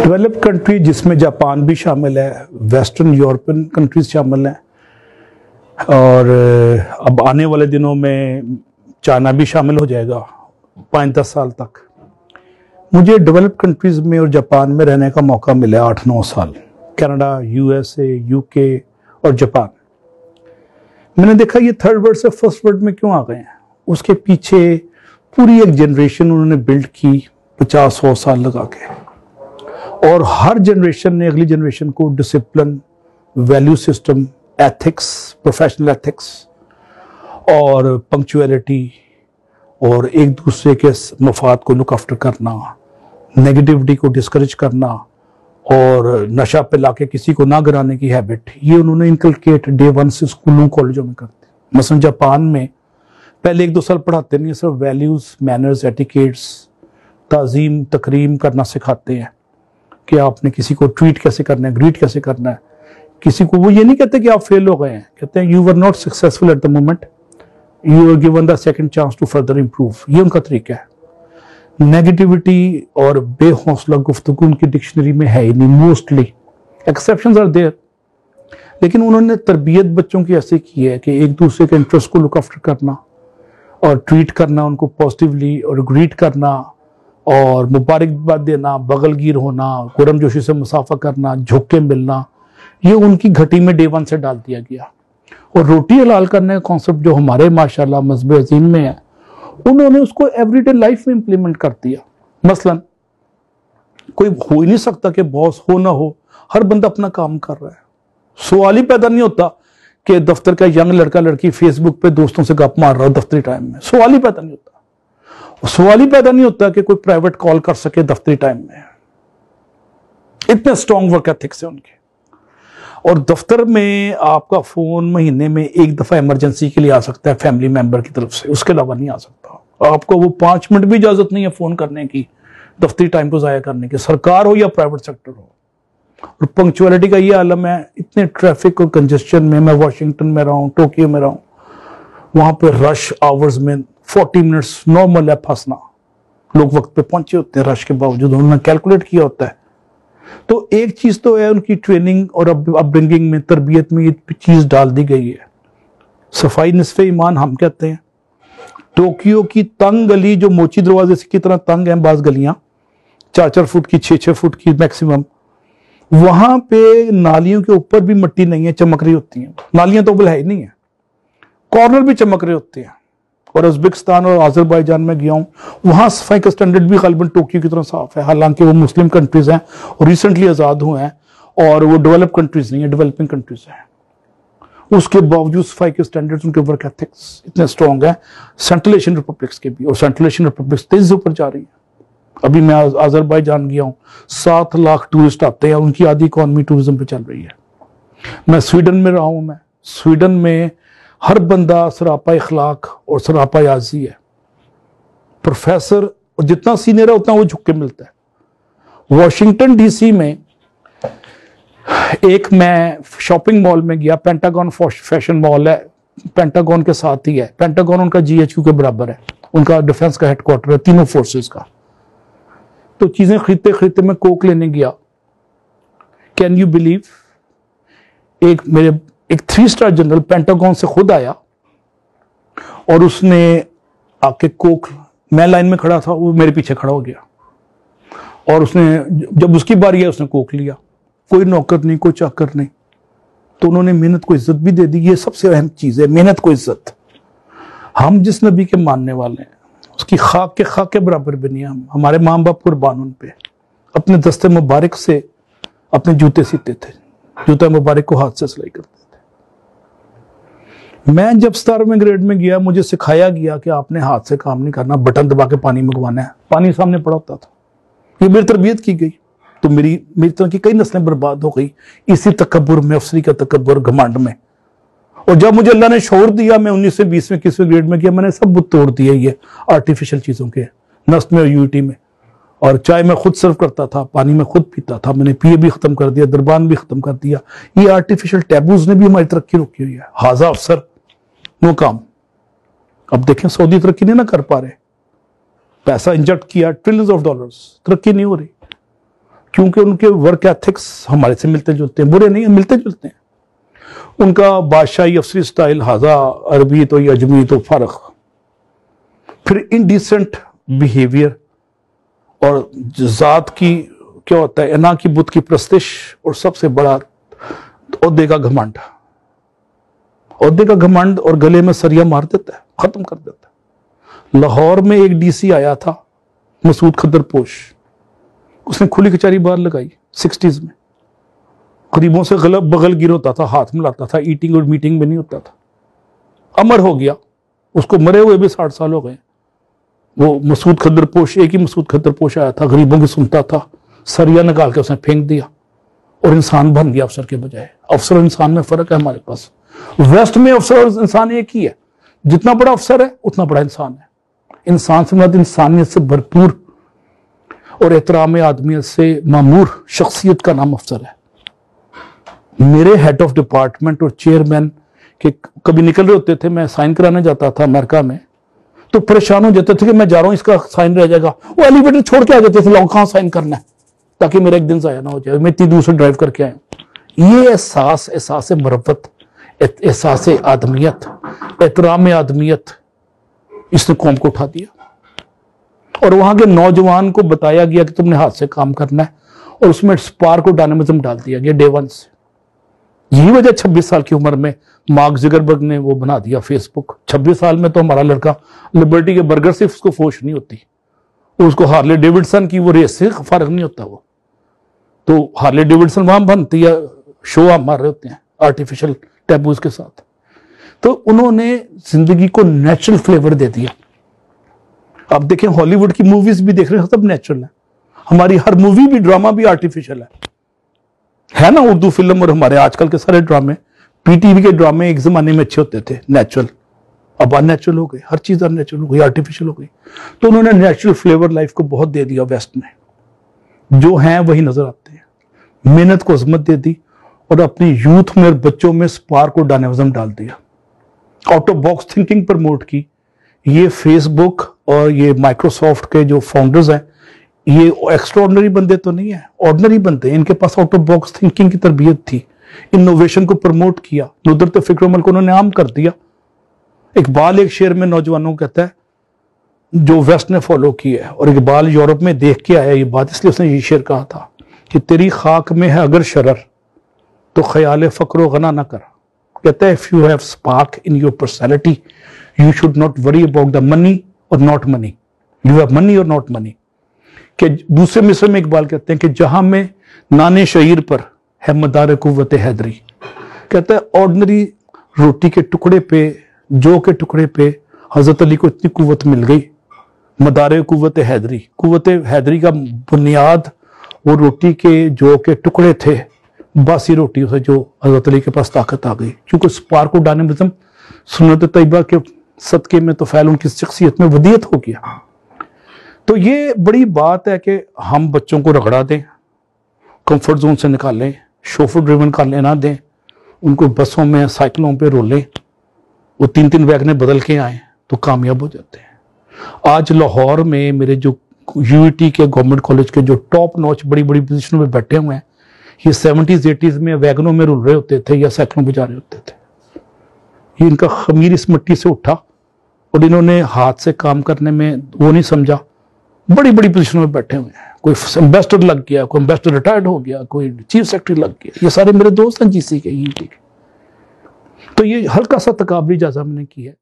Developed country जिसमें Japan भी शामिल है, वेस्टर्न यूरोपियन कंट्रीज शामिल हैं, और अब आने वाले दिनों में चाइना भी शामिल हो जाएगा 5-10 साल तक। मुझे डेवलप्ड कंट्रीज में और जापान में रहने का मौका मिला 8-9 साल, कनाडा, यूएसए, यूके और जापान। मैंने देखा ये थर्ड वर्ल्ड से फर्स्ट वर्ल्ड में क्यों आ गए हैं। उसके पीछे पूरी एक जनरेशन उन्होंने बिल्ड की 50-100 साल लगा के, और हर जनरेशन ने अगली जनरेशन को discipline, value system, ethics, professional ethics और पंक्चुअलिटी और एक दूसरे के मफाद को लुक आफ्टर करना, नेगेटिविटी को डिस्करेज करना और नशा पे लाके किसी को ना गिराने की हैबिट, ये उन्होंने इनकलकेट डे 1 से स्कूलों कॉलेजों में करते। मसलन जापान में पहले 1-2 साल पढ़ाते नहीं, सिर्फ वैल्यूज, मैनर्स, एटिकेट्स, ताजीम, तकरीम करना सिखाते हैं कि आपने किसी को ट्रीट कैसे करना है, ग्रीट कैसे करना है। किसी को वो ये नहीं कहते कि आप फेल हो गए हैं, कहते हैं you were not successful at the moment, you are given the second chance to further improve. ये उनका तरीका है। नेगेटिविटी और बेहौसला गुफ्तगू उनकी डिक्शनरी में है ही नहीं, मोस्टली एक्सेप्शंस आर देयर, लेकिन उन्होंने तरबियत बच्चों की ऐसे की है कि एक दूसरे के इंटरेस्ट को लुक आफ्टर करना और ट्रीट करना उनको पॉजिटिवली और ग्रीट करना और मुबारकबाद देना, बगलगीर होना, गर्मजोशी से मुसाफा करना, झुक के मिलना, ये उनकी घटी में डे 1 से डाल दिया गया। और रोटी हलाल करने का कॉन्सेप्ट जो हमारे माशाल्लाह मज़हब अज़ीम में है, उन्होंने उसको एवरीडे लाइफ में इंप्लीमेंट कर दिया। मसलन कोई हो ही नहीं सकता कि बॉस हो ना हो, हर बंदा अपना काम कर रहा है। सवाल ही पैदा नहीं होता कि दफ्तर का यंग लड़का लड़की फेसबुक पे दोस्तों से गप मार रहा हो दफ्तरी टाइम में, सवाल ही पैदा नहीं होता। सवाल ही पैदा नहीं होता कि कोई प्राइवेट कॉल कर सके दफ्तरी टाइम में। इतने स्ट्रॉन्ग वर्क एथिक्स है उनके। और दफ्तर में आपका फोन महीने में 1 दफा इमरजेंसी के लिए आ सकता है फैमिली मेंबर की तरफ से, उसके अलावा नहीं आ सकता। आपको वो 5 मिनट भी इजाजत नहीं है फोन करने की, दफ्तरी टाइम को जाया करने की, सरकार हो या प्राइवेट सेक्टर हो। और पंक्चुअलिटी का ये आलम है। इतने ट्रैफिक और कंजेस्शन में, मैं वाशिंगटन में रहा हूँ, टोक्यो में रहा हूँ, वहां पे रश आवर्स में 40 मिनट्स नॉर्मल है फंसना। लोग वक्त पे पहुंचे होते हैं रश के बावजूद, उन्होंने कैलकुलेट किया होता है। तो एक चीज तो है उनकी ट्रेनिंग और अपब्रिंगिंग में, तरबियत में ये चीज डाल दी गई है। सफाई निस्फे ईमान हम कहते हैं। टोक्यो की तंग गली जो मोची दरवाजे की तरह तंग है, बाज गलियां 4-4 फुट की, 6-6 फुट की मैक्सिमम, वहां पे नालियों के ऊपर भी मिट्टी नहीं है, चमक रही होती है। नालियां तो है ही नहीं है, कॉर्नर भी चमक रहे होते हैं। और उज्बेकिस्तान और आज़रबाईजान में गया हूं, वहां सफाई का स्टैंडर्ड भी गालिबन टोक्यो की तरह साफ है। हालांकि वो मुस्लिम कंट्रीज हैं और रिसेंटली आजाद हुए हैं, और वो डेवलप कंट्रीज नहीं है, डेवलपिंग कंट्रीज हैं। उसके बावजूद सफाई के स्टैंडर्ड्स, उनके वर्क एथिक्स इतने स्ट्रॉन्ग है। सेंट्रल एशियन रिपब्लिक्स के भी, और सेंट्रल एशियन रिपब्लिक्स तेजी से ऊपर जा रही है। अभी मैं आज़रबाईजान गया हूं, 7 लाख टूरिस्ट आते हैं, उनकी आधी इकॉनमी टूरिज्म पे चल रही है। मैं स्वीडन में रहा हूं, मैं स्वीडन में हर बंदा सरापा इखलाक और सरापा याजी है। प्रोफेसर और जितना सीनियर है उतना वो झुक के मिलता है। वॉशिंगटन डीसी में एक मैं शॉपिंग मॉल में गया, पेंटागन फैशन मॉल है, पेंटागन के साथ ही है। पेंटागन उनका जीएचक्यू के बराबर है, उनका डिफेंस का हेडक्वार्टर है, तीनों फोर्सेस का। तो चीजें खरीदते खरीदते मैं कोक लेने गया। कैन यू बिलीव, एक 3 स्टार जनरल पेंटागन से खुद आया और उसने आके कोक, मैं लाइन में खड़ा था, वो मेरे पीछे खड़ा हो गया, और उसने जब उसकी बारी है उसने कोक लिया। कोई नौकर नहीं, कोई चाकर नहीं। तो उन्होंने मेहनत को इज्जत भी दे दी। ये सबसे अहम चीज है, मेहनत को इज्जत। हम जिस नबी के मानने वाले हैं उसकी खाक के बराबर भी नहीं। हम, हमारे माँ बाप कुर्बान उन पे, अपने दस्ते मुबारक से अपने जूते सीते थे, जूता मुबारक को हाथ से सिलाई करते थे। मैं जब 17वें ग्रेड में गया, मुझे सिखाया गया कि आपने हाथ से काम नहीं करना, बटन दबा के पानी मंगवाना है। पानी सामने पड़ा होता था। ये मेरी तरबियत की गई। तो मेरी तरह की कई नस्लें बर्बाद हो गई इसी तकब्बुर में, अफसरी का तकब्बुर, घमंड में। और जब मुझे अल्लाह ने शौर दिया, मैं 19 से 20वें 21वें ग्रेड में किया, मैंने सब बुत तोड़ दिए ये आर्टिफिशियल चीजों के, नस्ल में और यूनिटी में। और चाय मैं खुद सर्व करता था, पानी में खुद पीता था, मैंने पिए भी खत्म कर दिया, दरबान भी खत्म कर दिया। ये आर्टिफिशियल टैबूज ने भी हमारी तरक्की रोकी हुई है। हाजा अफसर नो काम। अब देखें सऊदी तरक्की नहीं ना कर पा रहे, पैसा इंजेक्ट किया, ट्रिलियंस ऑफ डॉलर्स, तरक्की नहीं हो रही। क्योंकि उनके वर्क एथिक्स हमारे से मिलते जुलते हैं, बुरे नहीं है, मिलते जुलते हैं। उनका बादशाही अफसरी स्टाइल, हाजा अरबी तो ये अजमी तो फर्क। फिर इनडिसेंट बिहेवियर और जात की क्या होता है, अना की बुत की प्रस्तिश, और सबसे बड़ा ओहदे का घमंड। ओहदे का घमंड और गले में सरिया मार देता है, खत्म कर देता है। लाहौर में एक डीसी आया था मसूद खद्दरपोश, उसने खुली कचहरी बाहर लगाई 60s में। गरीबों से गलब बगल गिर होता था, हाथ मिलाता था, ईटिंग और मीटिंग में नहीं होता था। अमर हो गया, उसको मरे हुए भी 60 साल हो गए। वो मसूद खद्दरपोश, एक ही मसूद खद्दरपोश आया था, गरीबों की सुनता था, सरिया निकाल के उसने फेंक दिया और इंसान बन गया अफसर के बजाय। अफसर और इंसान में फर्क है हमारे पास। वेस्ट में अफसर और इंसान एक ही है, जितना बड़ा अफसर है उतना बड़ा इंसान है। इंसान से मतलब इंसानियत से भरपूर और एहतराम आदमियत से मामूर शख्सियत का नाम अफसर है। मेरे हेड ऑफ डिपार्टमेंट और चेयरमैन के कभी निकल रहे होते थे, मैं साइन कराने जाता था अमेरिका में, तो परेशान हो जाते थे कि मैं जा रहा हूं, इसका साइन रह जाएगा। वो एलिवेटर छोड़ के आ जाते थे, लोग कहां साइन करना है, ताकि मेरा एक दिन जाया ना हो जाए, मैं इतनी दूर से ड्राइव करके आया। ये एहसास मरब्बत, एहसास आदमियत, एहतराम आदमियत, इसने कौम को उठा दिया। और वहां के नौजवान को बताया गया कि तुमने हाथ से काम करना है, और उसमें स्पार्क और डायनामिज्म डाल दिया गया डे वन से। यही वजह 26 साल की उम्र में मार्क जुकरबर्ग ने वो बना दिया फेसबुक। 26 साल में तो हमारा लड़का लिबर्टी के बर्गर से उसको फोश नहीं होती, उसको हार्ले डेविडसन की वो रेस से फर्क नहीं होता। वो तो हार्ले डेविडसन वहां बनती है, शो आप मार रहे होते हैं आर्टिफिशियल टैबूज के साथ। तो उन्होंने जिंदगी को नेचुरल फ्लेवर दे दिया। आप देखें हॉलीवुड की मूवीज भी देख रहे हैं, सब नेचुरल है। हमारी हर मूवी भी, ड्रामा भी आर्टिफिशियल है ना। उर्दू फिल्म और हमारे आजकल के सारे ड्रामे, पीटीवी के ड्रामे एक जमाने में अच्छे होते थे, नेचुरल, अब अननेचुरल हो गए, हर चीज अननेचुरल हो गई, आर्टिफिशियल हो गई। तो उन्होंने नेचुरल फ्लेवर लाइफ को बहुत दे दिया वेस्ट में, जो हैं वही नजर आते हैं। मेहनत को अजमत दे दी और अपनी यूथ में और बच्चों में स्पार्क और डायनामिज्म डाल दिया। Out of box thinking promote की। ये फेसबुक और ये माइक्रोसॉफ्ट के जो फाउंडर्स हैं, ये एक्स्ट्राऑर्डिनरी बंदे तो नहीं है, ऑर्डिनरी बंदे। इनके pass out of box thinking की तरबियत थी, इनोवेशन को प्रमोट किया, नुदरत फिक्र अमल को उन्होंने आम कर दिया। इकबाल एक शेर में नौजवानों को कहता है जो वेस्ट ने फॉलो किया है, और इकबाल यूरोप में देख के आया ये बात, इसलिए उसने ये शेर कहा था कि तेरी खाक में है अगर शरर तो ख्याल फक्र गना ना कर। कहता है if you have spark in your personality you should not worry about the money or not money, you have money or not money. कि दूसरे मिसर में इकबाल कहते हैं कि जहां में नाने शहीर पर है मदार कुव्वत हैदरी। कहता है ऑर्डिनरी रोटी के टुकड़े पे, जौ के टुकड़े पे हजरत अली को इतनी कुव्वत मिल गई, मदार कुव्वत हैदरी। कुव्वत हैदरी का बुनियाद वो रोटी के जौ के टुकड़े थे, बासी रोटी से जो हजरत अली के पास ताकत आ गई, क्योंकि स्पार्क और डायनामिज्म सुन्नत तैयबा के सदके में तो फैल उनकी शख्सियत में वदियत हो गया। तो ये बड़ी बात है कि हम बच्चों को रगड़ा दें, कंफर्ट जोन से निकालें, शोफर ड्रिवन कर लेना दें, उनको बसों में साइकिलों पे रोलें, वो 3-3 वैगने बदल के आए तो कामयाब हो जाते हैं। आज लाहौर में मेरे जो यूईटी के गवर्नमेंट कॉलेज के जो टॉप नॉच बड़ी बड़ी पोजीशनों में बैठे हुए हैं, ये 70s-80s में वैगनों में रुल रहे होते थे या साइकिलों पे जा रहे होते थे। ये इनका खमीर इस मिट्टी से उठा और इन्होंने हाथ से काम करने में वो नहीं समझा, बड़ी बड़ी पोजीशनों में बैठे हुए हैं। कोई एम्बेसडर लग गया, कोई एम्बेसडर रिटायर्ड हो गया, कोई चीफ सेक्रेटरी लग गया। ये सारे मेरे दोस्त हैं जीसी के, यूटी के। तो ये हल्का सा तकाबली जायजा मैंने की है।